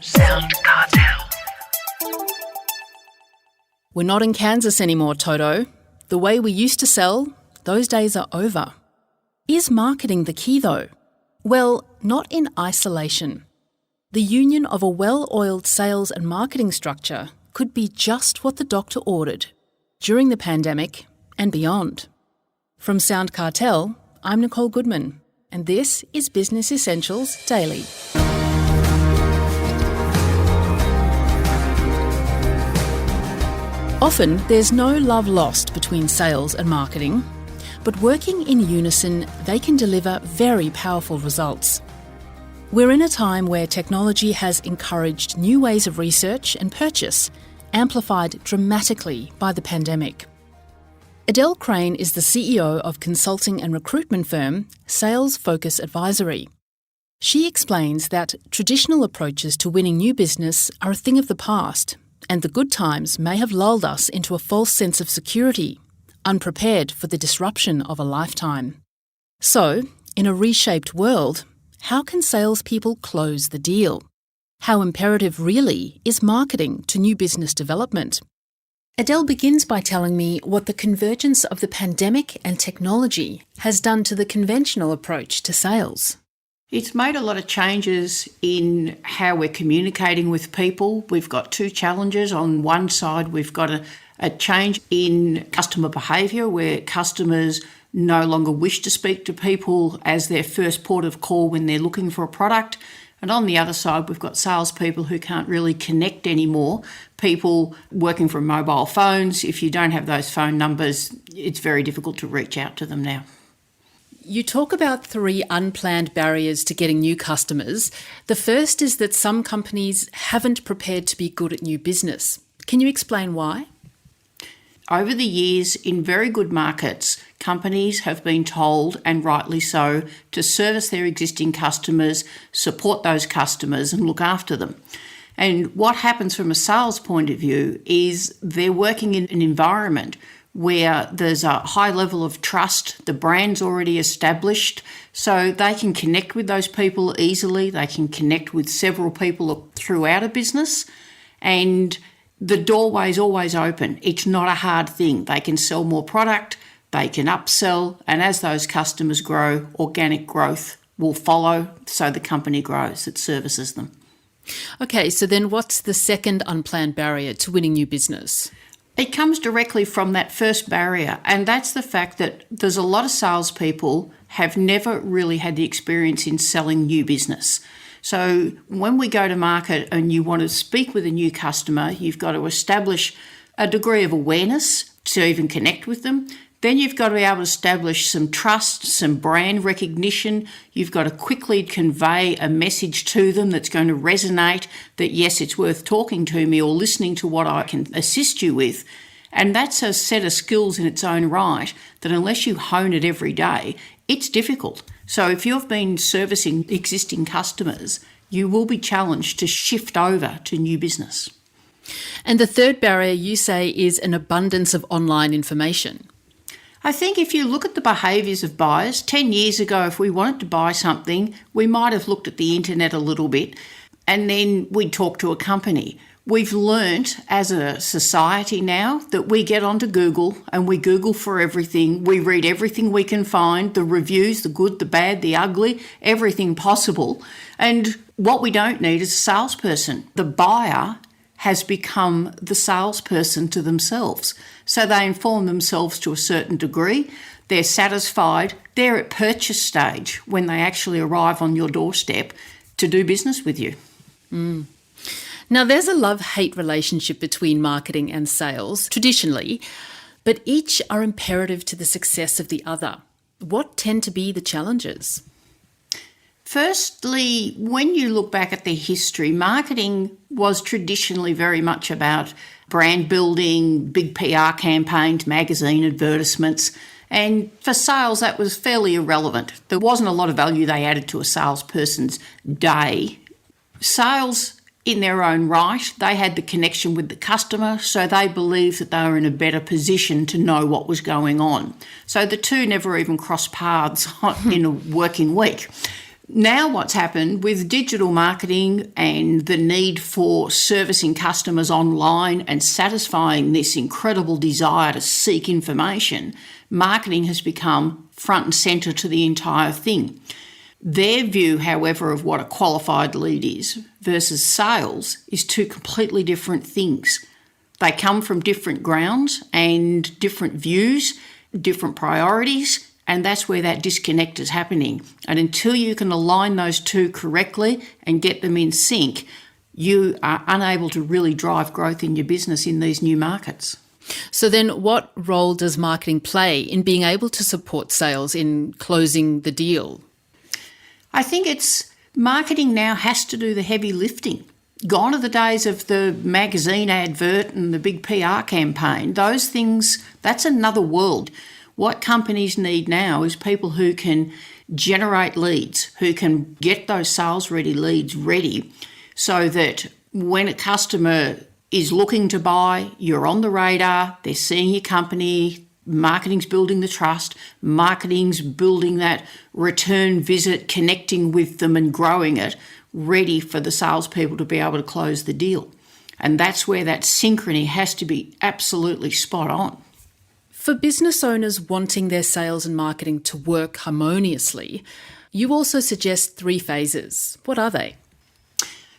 SoundCartel. We're not in Kansas anymore, Toto. The way we used to sell, those days are over. Is marketing the key though? Well, not in isolation. The union of a well-oiled sales and marketing structure could be just what the doctor ordered during the pandemic and beyond. From SoundCartel, I'm Nicole Goodman, and this is Business Essentials Daily. Often, there's no love lost between sales and marketing, but working in unison, they can deliver very powerful results. We're in a time where technology has encouraged new ways of research and purchase, amplified dramatically by the pandemic. Adele Crane is the CEO of consulting and recruitment firm Sales Focus Advisory. She explains that traditional approaches to winning new business are a thing of the past, and the good times may have lulled us into a false sense of security, unprepared for the disruption of a lifetime. So, in a reshaped world, how can salespeople close the deal? How imperative really is marketing to new business development? Adele begins by telling me what the convergence of the pandemic and technology has done to the conventional approach to sales. It's made a lot of changes in how we're communicating with people. We've got two challenges. On one side, we've got a change in customer behaviour where customers no longer wish to speak to people as their first port of call when they're looking for a product. And on the other side, we've got salespeople who can't really connect anymore. People working from mobile phones. If you don't have those phone numbers, it's very difficult to reach out to them now. You talk about 3 unplanned barriers to getting new customers. The first is that some companies haven't prepared to be good at new business. Can you explain why? Over the years, in very good markets, companies have been told, and rightly so, to service their existing customers, support those customers and look after them. And what happens from a sales point of view is they're working in an environment where there's a high level of trust, the brand's already established, so they can connect with those people easily, they can connect with several people throughout a business, and the doorway's always open. It's not a hard thing. They can sell more product, they can upsell, and as those customers grow, organic growth will follow, so the company grows, it services them. Okay, so then what's the second unplanned barrier to winning new business? It comes directly from that first barrier, and that's the fact that there's a lot of salespeople have never really had the experience in selling new business. So when we go to market and you want to speak with a new customer, you've got to establish a degree of awareness to even connect with them. Then you've got to be able to establish some trust, some brand recognition. You've got to quickly convey a message to them that's going to resonate that, yes, it's worth talking to me or listening to what I can assist you with. And that's a set of skills in its own right that unless you hone it every day, it's difficult. So if you've been servicing existing customers, you will be challenged to shift over to new business. And the third barrier, you say, is an abundance of online information. I think if you look at the behaviours of buyers, 10 years ago, if we wanted to buy something, we might have looked at the internet a little bit and then we'd talk to a company. We've learnt as a society now that we get onto Google and we Google for everything. We read everything we can find, the reviews, the good, the bad, the ugly, everything possible. And what we don't need is a salesperson. The buyer has become the salesperson to themselves. So they inform themselves to a certain degree. They're satisfied. They're at purchase stage when they actually arrive on your doorstep to do business with you. Now, there's a love-hate relationship between marketing and sales, traditionally, but each are imperative to the success of the other. What tend to be the challenges? Firstly, when you look back at the history, marketing was traditionally very much about brand building, big PR campaigns, magazine advertisements, and for sales that was fairly irrelevant. There wasn't a lot of value they added to a salesperson's day. Sales in their own right, they had the connection with the customer, so they believed that they were in a better position to know what was going on. So the two never even crossed paths in a working week. Now what's happened with digital marketing and the need for servicing customers online and satisfying this incredible desire to seek information, marketing has become front and centre to the entire thing. Their view, however, of what a qualified lead is versus sales is two completely different things. They come from different grounds and different views, different priorities, and that's where that disconnect is happening. And until you can align those two correctly and get them in sync, you are unable to really drive growth in your business in these new markets. So then what role does marketing play in being able to support sales in closing the deal? I think marketing now has to do the heavy lifting. Gone are the days of the magazine advert and the big PR campaign. Those things, that's another world. What companies need now is people who can generate leads, who can get those sales-ready leads ready so that when a customer is looking to buy, you're on the radar, they're seeing your company, marketing's building the trust, marketing's building that return visit, connecting with them and growing it, ready for the salespeople to be able to close the deal. And that's where that synchrony has to be absolutely spot on. For business owners wanting their sales and marketing to work harmoniously, you also suggest 3 phases. What are they?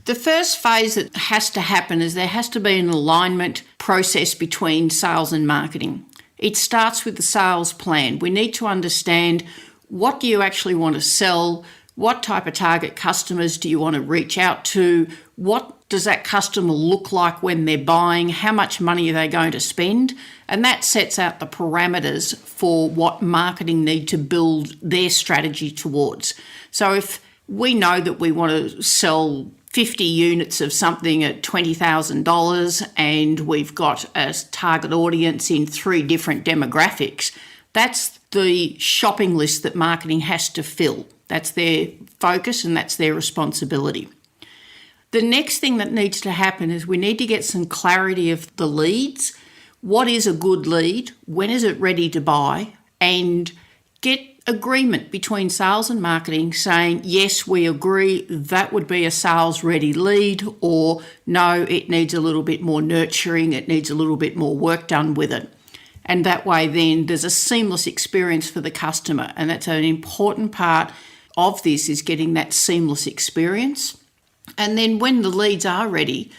The first phase that has to happen is there has to be an alignment process between sales and marketing. It starts with the sales plan. We need to understand, what do you actually want to sell? What type of target customers do you want to reach out to? What does that customer look like when they're buying? How much money are they going to spend? And that sets out the parameters for what marketing need to build their strategy towards. So if we know that we want to sell 50 units of something at $20,000 and we've got a target audience in 3 different demographics, that's the shopping list that marketing has to fill. That's their focus and that's their responsibility. The next thing that needs to happen is we need to get some clarity of the leads. What is a good lead? When is it ready to buy? And get agreement between sales and marketing saying, yes, we agree that would be a sales ready lead, or no, it needs a little bit more nurturing, it needs a little bit more work done with it. And that way then there's a seamless experience for the customer. And that's an important part of this, is getting that seamless experience. And then when the leads are ready,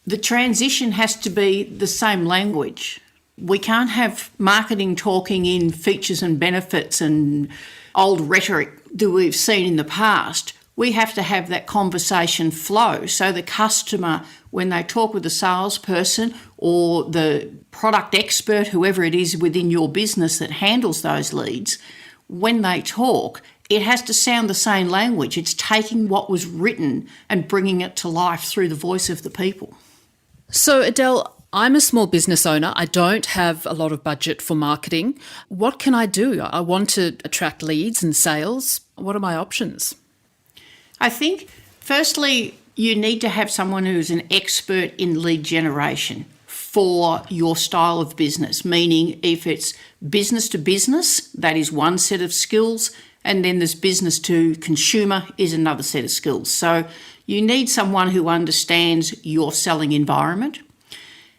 the transition has to be the same language. We can't have marketing talking in features and benefits and old rhetoric that we've seen in the past. We have to have that conversation flow so the customer, when they talk with the salesperson or the product expert, whoever it is within your business that handles those leads, when they talk, it has to sound the same language. It's taking what was written and bringing it to life through the voice of the people. So Adele, I'm a small business owner. I don't have a lot of budget for marketing. What can I do? I want to attract leads and sales. What are my options? I think, firstly, you need to have someone who's an expert in lead generation for your style of business, meaning if it's business to business, that is one set of skills, and then there's business to consumer is another set of skills. So you need someone who understands your selling environment.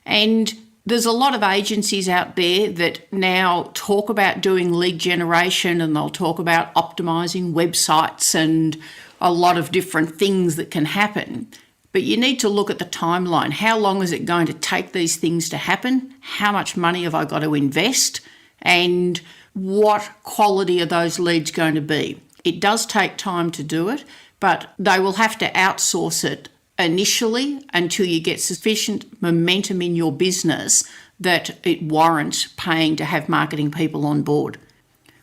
And there's a lot of agencies out there that now talk about doing lead generation, and they'll talk about optimising websites and a lot of different things that can happen. But you need to look at the timeline. How long is it going to take these things to happen? How much money have I got to invest? And what quality are those leads going to be? It does take time to do it, but they will have to outsource it initially until you get sufficient momentum in your business that it warrants paying to have marketing people on board.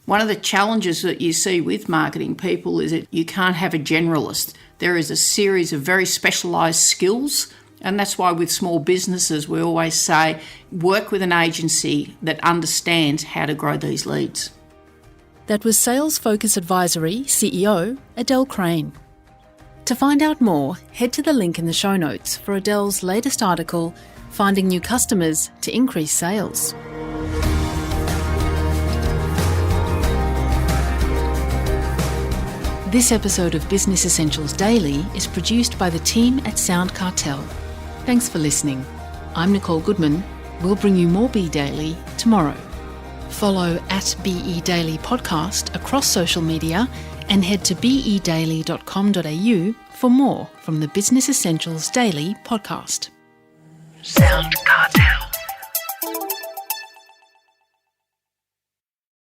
One of the challenges that you see with marketing people is that you can't have a generalist. There is a series of very specialised skills, and that's why with small businesses we always say work with an agency that understands how to grow these leads. That was Sales Focus Advisory CEO Adele Crane. To find out more, head to the link in the show notes for Adele's latest article, Finding New Customers to Increase Sales. This episode of Business Essentials Daily is produced by the team at SoundCartel. Thanks for listening. I'm Nicole Goodman. We'll bring you more Be Daily tomorrow. Follow at BE Daily Podcast across social media and head to bedaily.com.au for more from the Business Essentials Daily podcast. SoundCartel.